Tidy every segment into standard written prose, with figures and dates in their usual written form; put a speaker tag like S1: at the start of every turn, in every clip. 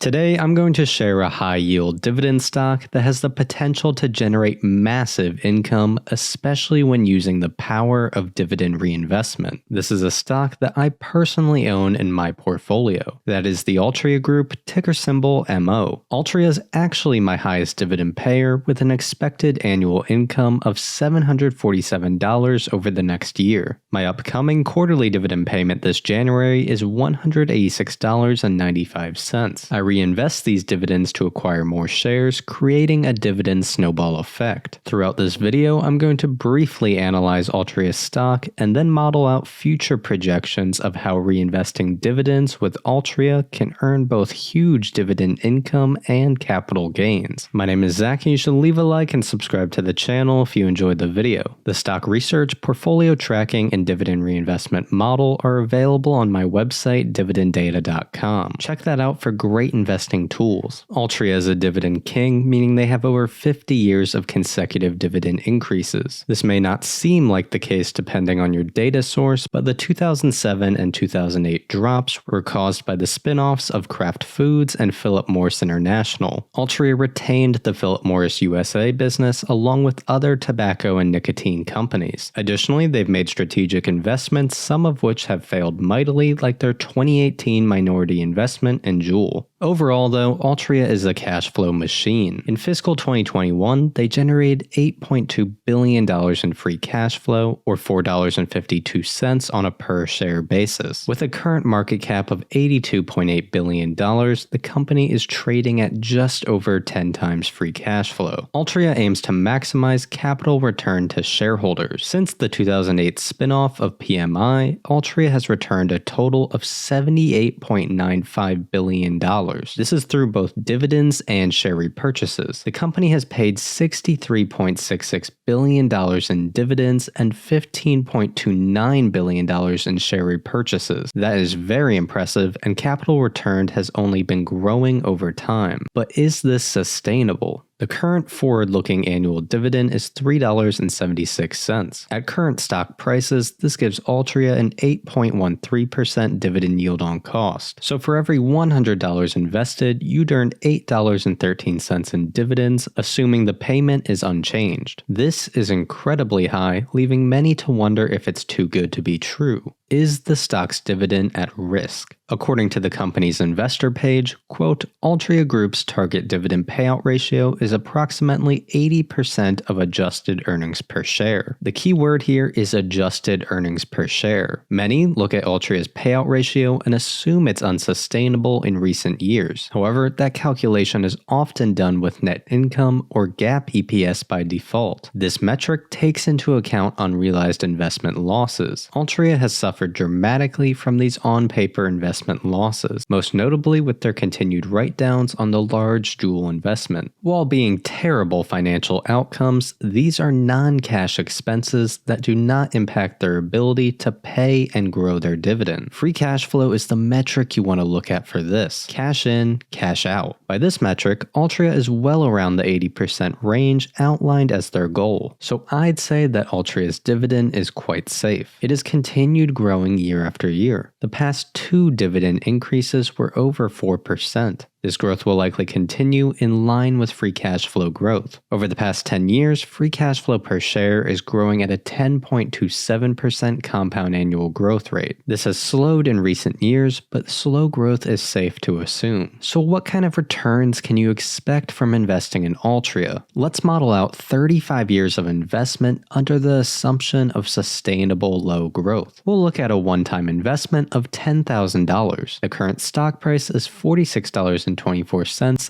S1: Today, I'm going to share a high-yield dividend stock that has the potential to generate massive income, especially when using the power of dividend reinvestment. This is a stock that I personally own in my portfolio. That is the Altria Group, ticker symbol MO. Altria is actually my highest dividend payer with an expected annual income of $747 over the next year. My upcoming quarterly dividend payment this January is $186.95. I reinvest these dividends to acquire more shares, creating a dividend snowball effect. Throughout this video, I'm going to briefly analyze Altria stock and then model out future projections of how reinvesting dividends with Altria can earn both huge dividend income and capital gains. My name is Zach and you should leave a like and subscribe to the channel if you enjoyed the video. The stock research, portfolio tracking, and dividend reinvestment model are available on my website dividenddata.com. Check that out for great investing tools. Altria is a dividend king, meaning they have over 50 years of consecutive dividend increases. This may not seem like the case depending on your data source, but the 2007 and 2008 drops were caused by the spin-offs of Kraft Foods and Philip Morris International. Altria retained the Philip Morris USA business along with other tobacco and nicotine companies. Additionally, they've made strategic investments, some of which have failed mightily, like their 2018 minority investment in Juul. Overall, though, Altria is a cash flow machine. In fiscal 2021, they generated $8.2 billion in free cash flow, or $4.52 on a per-share basis. With a current market cap of $82.8 billion, the company is trading at just over 10 times free cash flow. Altria aims to maximize capital return to shareholders. Since the 2008 spinoff of PMI, Altria has returned a total of $78.95 billion. This is through both dividends and share repurchases. The company has paid $63.66 billion in dividends and $15.29 billion in share repurchases. That is very impressive, and capital returned has only been growing over time. But is this sustainable? The current forward-looking annual dividend is $3.76. At current stock prices, this gives Altria an 8.13% dividend yield on cost. So for every $100 invested, you'd earn $8.13 in dividends, assuming the payment is unchanged. This is incredibly high, leaving many to wonder if it's too good to be true. Is the stock's dividend at risk? According to the company's investor page, quote, Altria Group's target dividend payout ratio is approximately 80% of adjusted earnings per share. The key word here is adjusted earnings per share. Many look at Altria's payout ratio and assume it's unsustainable in recent years. However, that calculation is often done with net income or GAAP EPS by default. This metric takes into account unrealized investment losses. Altria has suffered dramatically from these on-paper investment losses, most notably with their continued write-downs on the large Juul investment. While being terrible financial outcomes, these are non-cash expenses that do not impact their ability to pay and grow their dividend. Free cash flow is the metric you want to look at for this. Cash in, cash out. By this metric, Altria is well around the 80% range outlined as their goal, so I'd say that Altria's dividend is quite safe. It has continued growing year after year. The past 2 dividend increases were over 4%. This growth will likely continue in line with free cash flow growth. Over the past 10 years, free cash flow per share is growing at a 10.27% compound annual growth rate. This has slowed in recent years, but slow growth is safe to assume. So what kind of returns can you expect from investing in Altria? Let's model out 35 years of investment under the assumption of sustainable low growth. We'll look at a one-time investment of $10,000. The current stock price is $46.24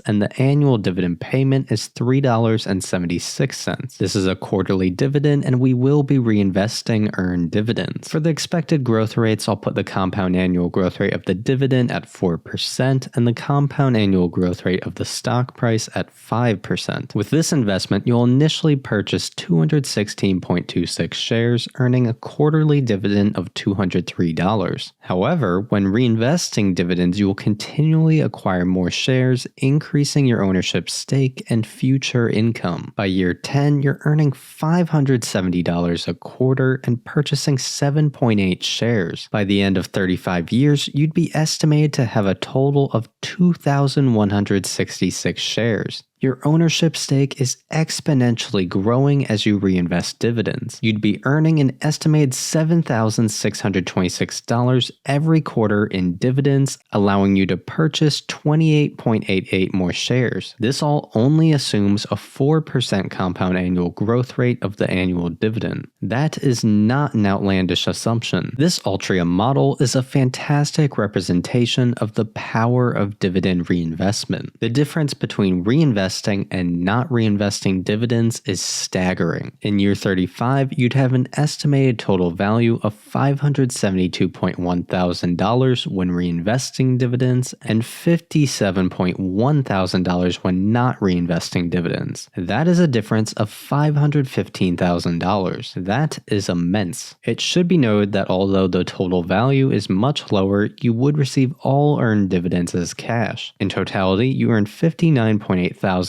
S1: and the annual dividend payment is $3.76. This is a quarterly dividend and we will be reinvesting earned dividends. For the expected growth rates, I'll put the compound annual growth rate of the dividend at 4% and the compound annual growth rate of the stock price at 5%. With this investment, you'll initially purchase 216.26 shares, earning a quarterly dividend of $203. However, when reinvesting dividends, you will continually acquire more shares, increasing your ownership stake and future income. By year 10, you're earning $570 a quarter and purchasing 7.8 shares. By the end of 35 years, you'd be estimated to have a total of 2,166 shares. Your ownership stake is exponentially growing as you reinvest dividends. You'd be earning an estimated $7,626 every quarter in dividends, allowing you to purchase 28.88 more shares. This all only assumes a 4% compound annual growth rate of the annual dividend. That is not an outlandish assumption. This Altria model is a fantastic representation of the power of dividend reinvestment. The difference between reinvesting and not reinvesting dividends is staggering. In year 35, you'd have an estimated total value of $572.1 thousand when reinvesting dividends and $57.1 thousand when not reinvesting dividends. That is a difference of $515,000. That is immense. It should be noted that although the total value is much lower, you would receive all earned dividends as cash. In totality, you earn $59.8 thousand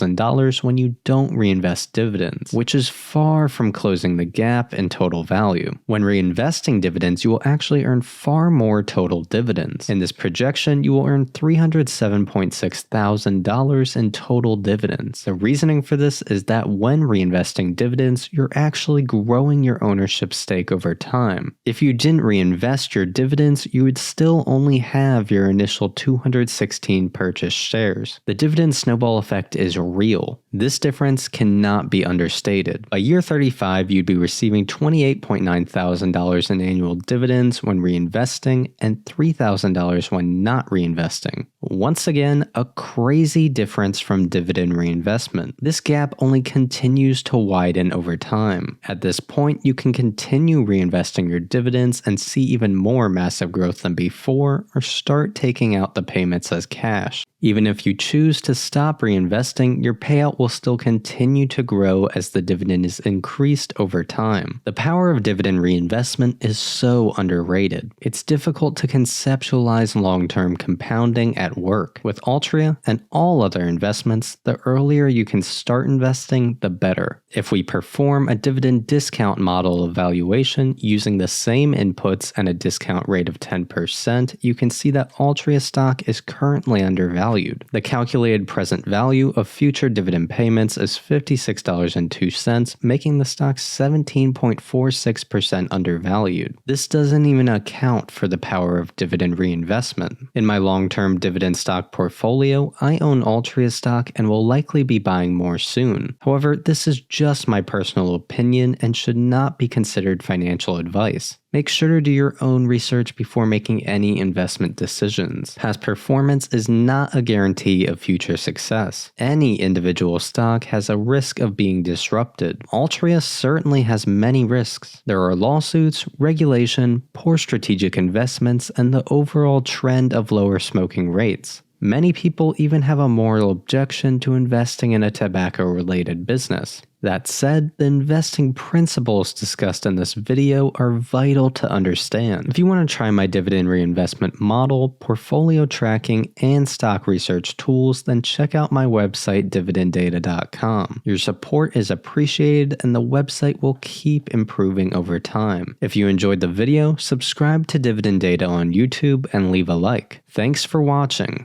S1: when you don't reinvest dividends, which is far from closing the gap in total value. When reinvesting dividends, you will actually earn far more total dividends. In this projection, you will earn $307.6 thousand in total dividends. The reasoning for this is that when reinvesting dividends, you're actually growing your ownership stake over time. If you didn't reinvest your dividends, you would still only have your initial 216 purchased shares. The dividend snowball effect is real. This difference cannot be understated. By year 35, you'd be receiving $28.9 thousand in annual dividends when reinvesting and $3,000 when not reinvesting. Once again, a crazy difference from dividend reinvestment. This gap only continues to widen over time. At this point, you can continue reinvesting your dividends and see even more massive growth than before, or start taking out the payments as cash. Even if you choose to stop reinvesting, your payout will still continue to grow as the dividend is increased over time. The power of dividend reinvestment is so underrated. It's difficult to conceptualize long-term compounding at work. With Altria and all other investments, the earlier you can start investing, the better. If we perform a dividend discount model of valuation using the same inputs and a discount rate of 10%, you can see that Altria stock is currently undervalued. The calculated present value of future dividend payments is $56.02, making the stock 17.46% undervalued. This doesn't even account for the power of dividend reinvestment. In my long-term dividend stock portfolio, I own Altria stock and will likely be buying more soon. However, this is just my personal opinion and should not be considered financial advice. Make sure to do your own research before making any investment decisions. Past performance is not a guarantee of future success. Any individual stock has a risk of being disrupted. Altria certainly has many risks. There are lawsuits, regulation, poor strategic investments, and the overall trend of lower smoking rates. Many people even have a moral objection to investing in a tobacco-related business. That said, the investing principles discussed in this video are vital to understand. If you want to try my dividend reinvestment model, portfolio tracking, and stock research tools, then check out my website dividenddata.com. Your support is appreciated and the website will keep improving over time. If you enjoyed the video, subscribe to Dividend Data on YouTube and leave a like. Thanks for watching.